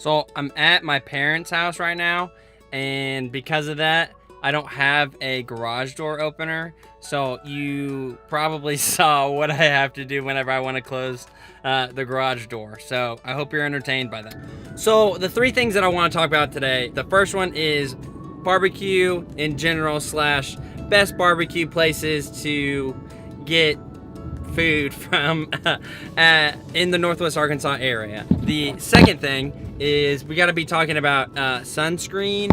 So I'm at my parents' house right now, and because of that, I don't have a garage door opener. So you probably saw what I have to do whenever I want to close the garage door. So I hope you're entertained by that. So the three things that I want to talk about today, the first one is barbecue in general slash best barbecue places to get food from in the Northwest Arkansas area. The second thing is we got to be talking about sunscreen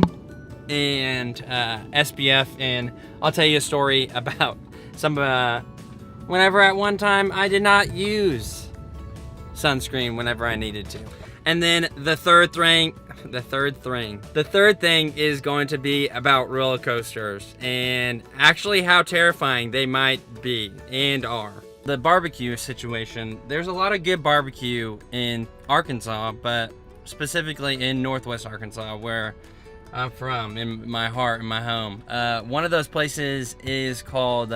and SPF, and I'll tell you a story about some whenever at one time I did not use sunscreen whenever I needed to. And then the third thing is going to be about roller coasters and actually how terrifying they might be and are. The barbecue situation, there's a lot of good barbecue in Arkansas, but specifically in Northwest Arkansas, where I'm from, in my heart, in my home. One of those places is called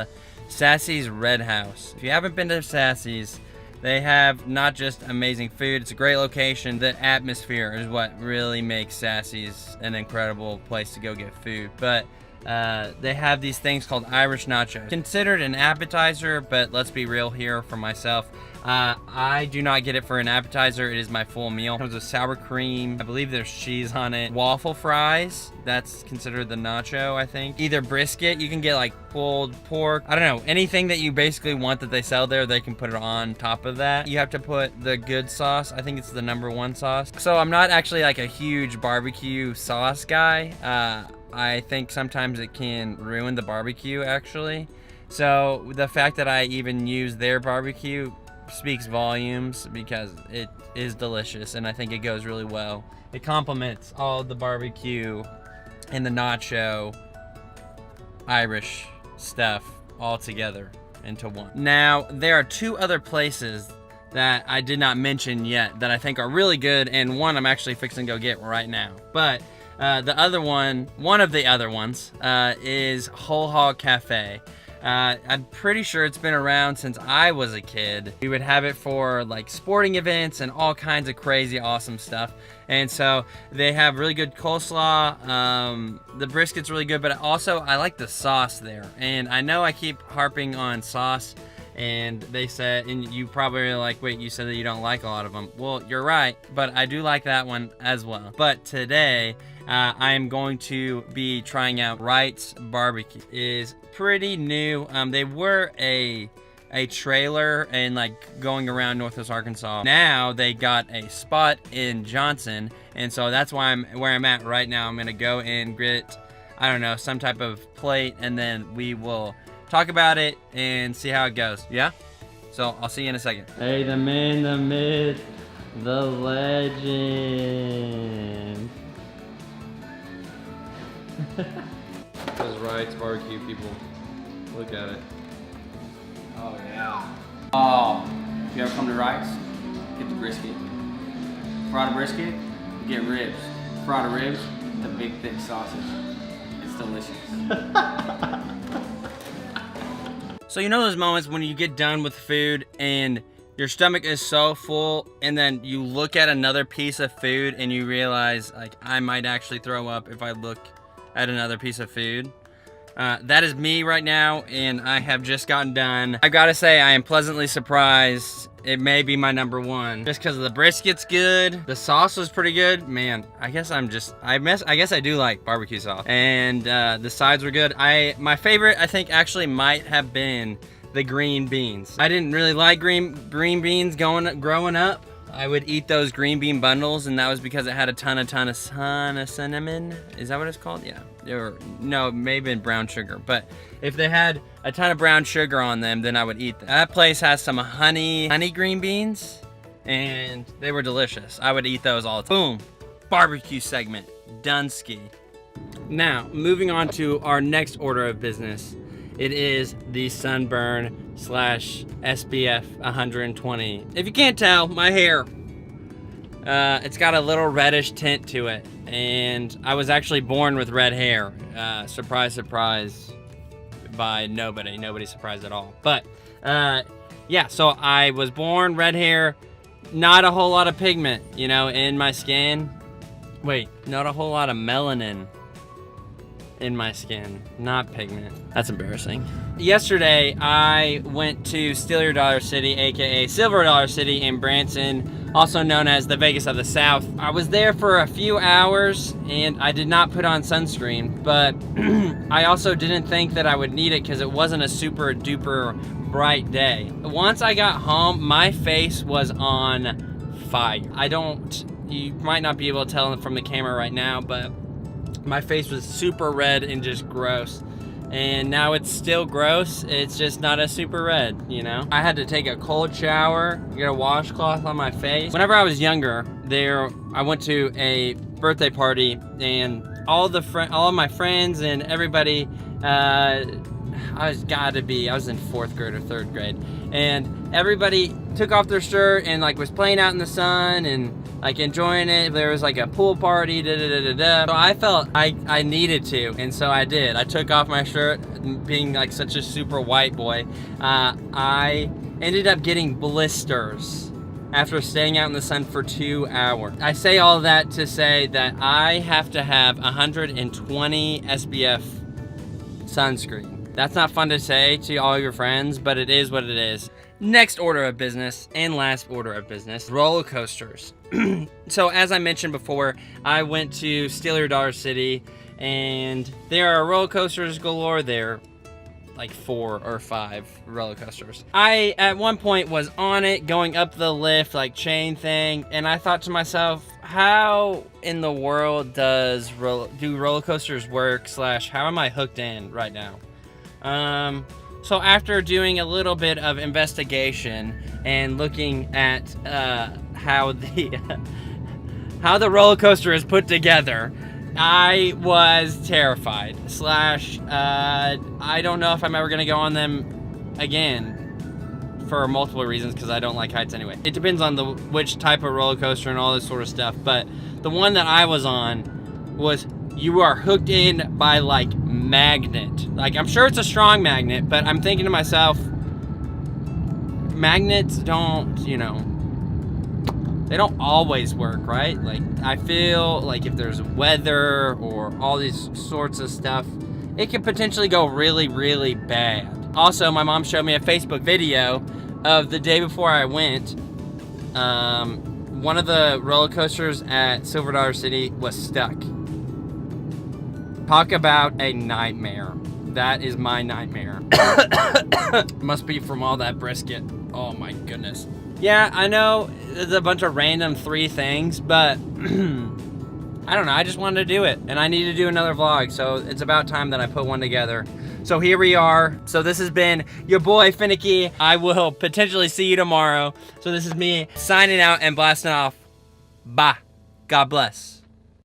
Sassys Red House. If you haven't been to Sassys, they have not just amazing food, it's a great location. The atmosphere is what really makes Sassys an incredible place to go get food. But they have these things called Irish nachos. Considered an appetizer, but let's be real here for myself. I do not get it for an appetizer. It is my full meal. It comes with sour cream. I believe there's cheese on it. Waffle fries. That's considered the nacho, I think. Either brisket. You can get like pulled pork. I don't know. Anything that you basically want that they sell there, they can put it on top of that. You have to put the good sauce. I think it's the #1 sauce. So I'm not actually like a huge barbecue sauce guy. I think sometimes it can ruin the barbecue, actually. So the fact that I even use their barbecue speaks volumes, because it is delicious and I think it goes really well. It complements all the barbecue and the nacho Irish stuff all together into one. Now, there are two other places that I did not mention yet that I think are really good, and one I'm actually fixing to go get right now. But the other one of the other ones, is Whole Hog Cafe. I'm pretty sure it's been around since I was a kid. We would have it for like sporting events and all kinds of crazy awesome stuff. And so they have really good coleslaw. The brisket's really good, but also I like the sauce there. And I know I keep harping on sauce, and they said, and you probably are like, wait, you said that you don't like a lot of them. Well, you're right, but I do like that one as well. But today, I am going to be trying out Wrights BBQ. It is pretty new. They were a trailer and like going around Northwest Arkansas. Now they got a spot in Johnson, and so that's why where I'm at right now. I'm gonna go and get, I don't know, some type of plate, and then we will talk about it and see how it goes. Yeah? So I'll see you in a second. Hey, the man, the myth, the legend. Those Wrights barbecue people. Look at it. Oh yeah. Oh, if you ever come to Wrights, get the brisket. Fried brisket, get ribs. Fried ribs, the big thick sausage. It's delicious. So you know those moments when you get done with food and your stomach is so full, and then you look at another piece of food and you realize, like, I might actually throw up if I look at another piece of food. That is me right now, and I have just gotten done. I gotta say, I am pleasantly surprised. It may be my #1 just because the brisket's good. The sauce was pretty good. Man, I guess I guess I do like barbecue sauce, and the sides were good. My favorite, I think, actually might have been the green beans. I didn't really like green beans growing up. I would eat those green bean bundles, and that was because it had a ton of cinnamon. Is that what it's called? Yeah. Or no, maybe brown sugar. But if they had a ton of brown sugar on them, then I would eat them. That place has some honey green beans, and they were delicious. I would eat those all the time. Boom. Barbecue segment. Dunsky. Now, moving on to our next order of business. It is the Sunburn / SPF 120. If you can't tell, my hair, it's got a little reddish tint to it, and I was actually born with red hair. Surprise, surprise, by nobody surprised at all. But yeah, so I was born red hair, not a whole lot of pigment, you know, in my skin, Wait, not a whole lot of melanin in my skin, not pigment. That's embarrassing. Yesterday, I went to Steal Your Dollar City, aka Silver Dollar City in Branson, also known as the Vegas of the South. I was there for a few hours and I did not put on sunscreen, but I also didn't think that I would need it because it wasn't a super duper bright day. Once I got home, my face was on fire. You might not be able to tell from the camera right now, but my face was super red and just gross. And now it's still gross, it's just not as super red, you know? I had to take a cold shower, get a washcloth on my face. Whenever I was younger, I went to a birthday party and all of my friends and everybody, I was in 4th grade or 3rd grade. And everybody took off their shirt and like was playing out in the sun and like enjoying it. There was like a pool party, So I felt I needed to, and so I did. I took off my shirt, being like such a super white boy. I ended up getting blisters after staying out in the sun for 2 hours. I say all that to say that I have to have 120 SPF sunscreen. That's not fun to say to all your friends, but it is what it is. Next order of business, and last order of business, roller coasters. So as I mentioned before, I went to Steal Your Dollar City, and there are roller coasters galore there. Like 4 or 5 roller coasters. I, at one point, was on it, going up the lift, like chain thing, and I thought to myself, how in the world do roller coasters work, / how am I hooked in right now? So after doing a little bit of investigation and looking at how the roller coaster is put together, I was terrified. / I don't know if I'm ever gonna go on them again for multiple reasons because I don't like heights anyway. It depends on which type of roller coaster and all this sort of stuff, but the one that I was on was you are hooked in by like magnet. Like, I'm sure it's a strong magnet, but I'm thinking to myself, magnets don't, they don't always work, right? Like, I feel like if there's weather or all these sorts of stuff, it could potentially go really, really bad. Also, my mom showed me a Facebook video of the day before I went. One of the roller coasters at Silver Dollar City was stuck. Talk about a nightmare. That is my nightmare. Must be from all that brisket. Oh my goodness. Yeah, I know it's a bunch of random 3 things, but I don't know. I just wanted to do it, and I need to do another vlog, so it's about time that I put one together. So here we are. So this has been your boy Finicki. I will potentially see you tomorrow. So this is me signing out and blasting off. Bye. God bless.